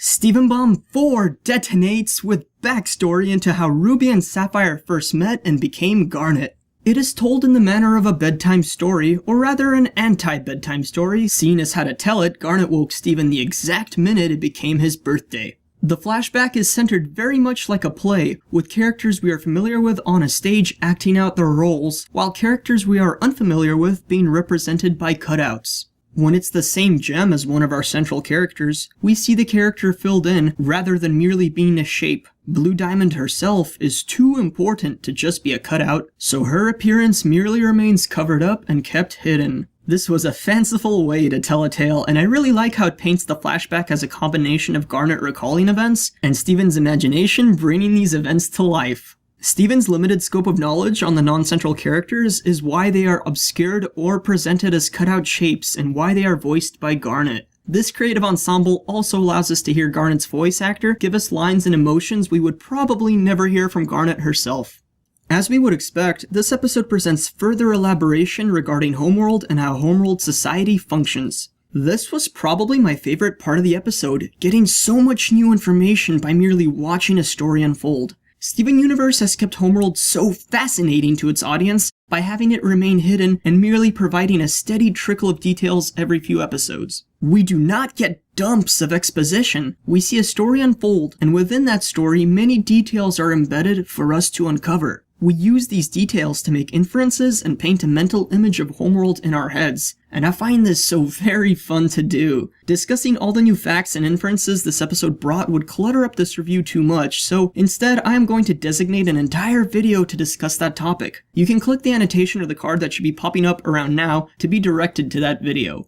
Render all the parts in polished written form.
Steven Bomb 4 detonates with backstory into how Ruby and Sapphire first met and became Garnet. It is told in the manner of a bedtime story, or rather an anti-bedtime story. Seeing as how to tell it, Garnet woke Steven the exact minute it became his birthday. The flashback is centered very much like a play, with characters we are familiar with on a stage acting out their roles, while characters we are unfamiliar with being represented by cutouts. When it's the same gem as one of our central characters, we see the character filled in rather than merely being a shape. Blue Diamond herself is too important to just be a cutout, so her appearance merely remains covered up and kept hidden. This was a fanciful way to tell a tale, and I really like how it paints the flashback as a combination of Garnet recalling events and Steven's imagination bringing these events to life. Steven's limited scope of knowledge on the non-central characters is why they are obscured or presented as cutout shapes and why they are voiced by Garnet. This creative ensemble also allows us to hear Garnet's voice actor give us lines and emotions we would probably never hear from Garnet herself. As we would expect, this episode presents further elaboration regarding Homeworld and how Homeworld society functions. This was probably my favorite part of the episode, getting so much new information by merely watching a story unfold. Steven Universe has kept Homeworld so fascinating to its audience by having it remain hidden and merely providing a steady trickle of details every few episodes. We do not get dumps of exposition. We see a story unfold, and within that story, many details are embedded for us to uncover. We use these details to make inferences and paint a mental image of Homeworld in our heads, and I find this so very fun to do. Discussing all the new facts and inferences this episode brought would clutter up this review too much, so instead I am going to designate an entire video to discuss that topic. You can click the annotation of the card that should be popping up around now to be directed to that video.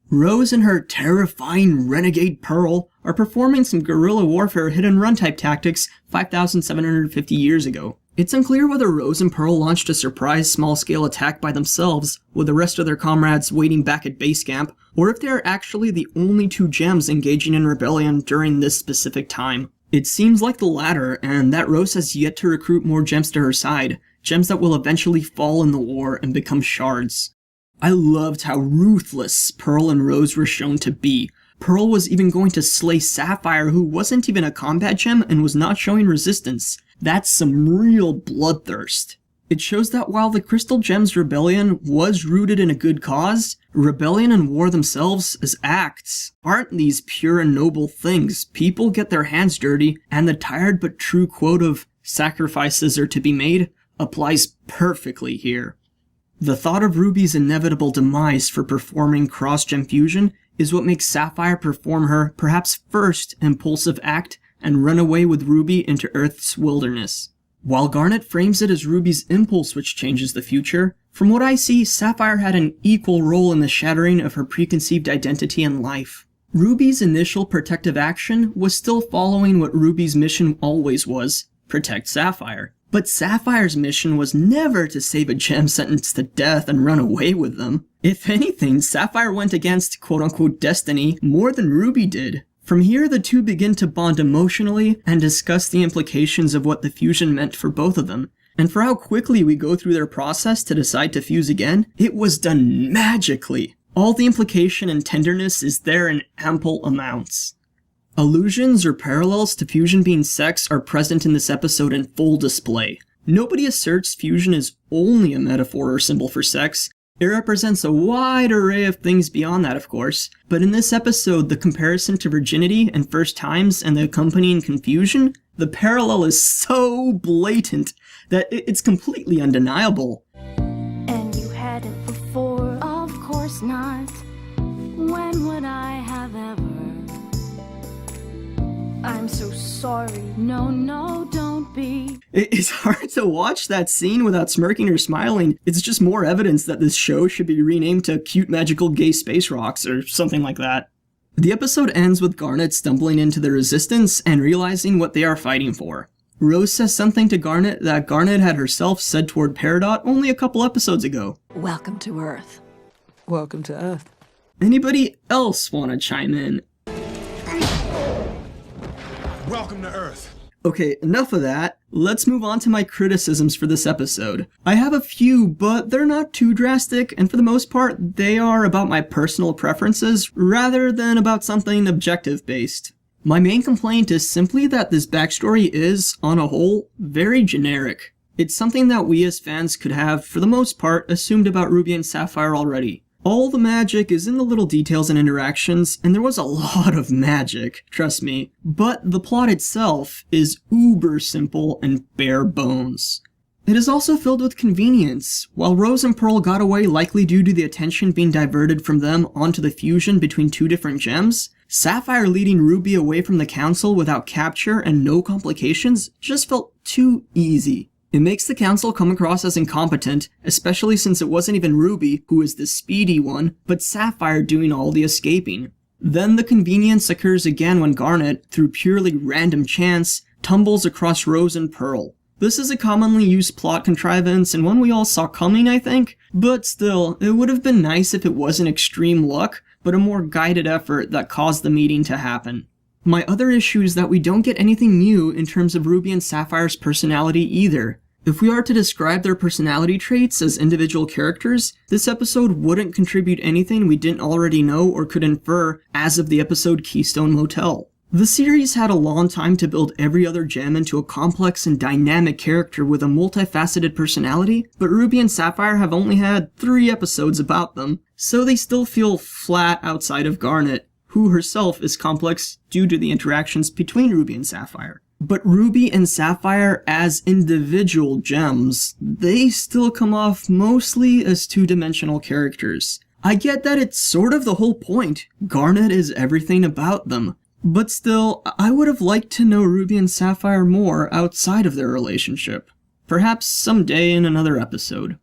Rose and her terrifying renegade Pearl are performing some guerrilla warfare hit-and-run type tactics 5,750 years ago. It's unclear whether Rose and Pearl launched a surprise small-scale attack by themselves, with the rest of their comrades waiting back at base camp, or if they are actually the only two gems engaging in rebellion during this specific time. It seems like the latter, and that Rose has yet to recruit more gems to her side, gems that will eventually fall in the war and become shards. I loved how ruthless Pearl and Rose were shown to be. Pearl was even going to slay Sapphire, who wasn't even a combat gem and was not showing resistance. That's some real bloodthirst. It shows that while the Crystal Gems rebellion was rooted in a good cause, rebellion and war themselves as acts aren't these pure and noble things. People get their hands dirty, and the tired but true quote of "sacrifices are to be made" applies perfectly here. The thought of Ruby's inevitable demise for performing cross-gem fusion is what makes Sapphire perform her perhaps first impulsive act and run away with Ruby into Earth's wilderness. While Garnet frames it as Ruby's impulse which changes the future, from what I see, Sapphire had an equal role in the shattering of her preconceived identity and life. Ruby's initial protective action was still following what Ruby's mission always was: protect Sapphire. But Sapphire's mission was never to save a gem sentenced to death and run away with them. If anything, Sapphire went against quote-unquote destiny more than Ruby did. From here, the two begin to bond emotionally and discuss the implications of what the fusion meant for both of them. And for how quickly we go through their process to decide to fuse again, it was done magically. All the implication and tenderness is there in ample amounts. Allusions or parallels to fusion being sex are present in this episode in full display. Nobody asserts fusion is only a metaphor or symbol for sex. It represents a wide array of things beyond that, of course, but in this episode, the comparison to virginity and first times and the accompanying confusion, the parallel is so blatant that it's completely undeniable. And you had it before, of course not. When would I have ever? I'm so sorry. No, don't be. It's hard to watch that scene without smirking or smiling. It's just more evidence that this show should be renamed to Cute Magical Gay Space Rocks or something like that. The episode ends with Garnet stumbling into the Resistance and realizing what they are fighting for. Rose says something to Garnet that Garnet had herself said toward Peridot only a couple episodes ago. Welcome to Earth. Welcome to Earth. Anybody else want to chime in? Welcome to Earth. Okay, enough of that. Let's move on to my criticisms for this episode. I have a few, but they're not too drastic, and for the most part, they are about my personal preferences rather than about something objective-based. My main complaint is simply that this backstory is, on a whole, very generic. It's something that we as fans could have, for the most part, assumed about Ruby and Sapphire already. All the magic is in the little details and interactions, and there was a lot of magic, trust me. But the plot itself is uber simple and bare bones. It is also filled with convenience. While Rose and Pearl got away likely due to the attention being diverted from them onto the fusion between two different gems, Sapphire leading Ruby away from the council without capture and no complications just felt too easy. It makes the council come across as incompetent, especially since it wasn't even Ruby, who is the speedy one, but Sapphire doing all the escaping. Then the convenience occurs again when Garnet, through purely random chance, tumbles across Rose and Pearl. This is a commonly used plot contrivance and one we all saw coming, I think, but still, it would have been nice if it wasn't extreme luck, but a more guided effort that caused the meeting to happen. My other issue is that we don't get anything new in terms of Ruby and Sapphire's personality either. If we are to describe their personality traits as individual characters, this episode wouldn't contribute anything we didn't already know or could infer as of the episode Keystone Motel. The series had a long time to build every other gem into a complex and dynamic character with a multifaceted personality, but Ruby and Sapphire have only had 3 episodes about them, so they still feel flat outside of Garnet, who herself is complex due to the interactions between Ruby and Sapphire. But Ruby and Sapphire as individual gems, they still come off mostly as two-dimensional characters. I get that it's sort of the whole point. Garnet is everything about them. But still, I would have liked to know Ruby and Sapphire more outside of their relationship. Perhaps someday in another episode.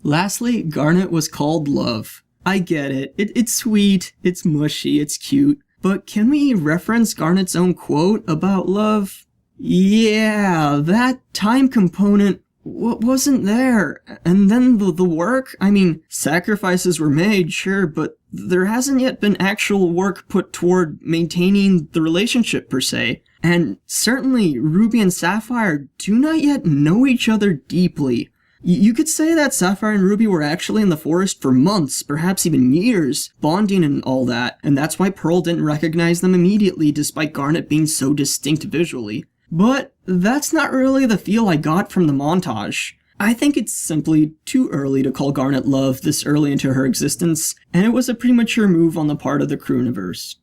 Lastly, Garnet was called Love. I get it. It's sweet, it's mushy, it's cute. But can we reference Garnet's own quote about love? Yeah, that time component wasn't there. And then the work? I mean, sacrifices were made, sure, but there hasn't yet been actual work put toward maintaining the relationship per se. And certainly, Ruby and Sapphire do not yet know each other deeply. You could say that Sapphire and Ruby were actually in the forest for months, perhaps even years, bonding and all that, and that's why Pearl didn't recognize them immediately despite Garnet being so distinct visually. But that's not really the feel I got from the montage. I think it's simply too early to call Garnet Love this early into her existence, and it was a premature move on the part of the Crewniverse.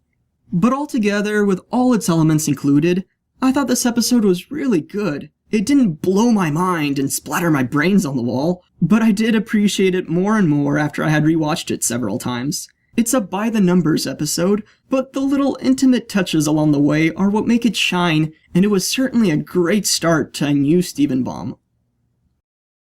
But altogether, with all its elements included, I thought this episode was really good. It didn't blow my mind and splatter my brains on the wall, but I did appreciate it more and more after I had rewatched it several times. It's a by-the-numbers episode, but the little intimate touches along the way are what make it shine, and it was certainly a great start to a new Steven Baum.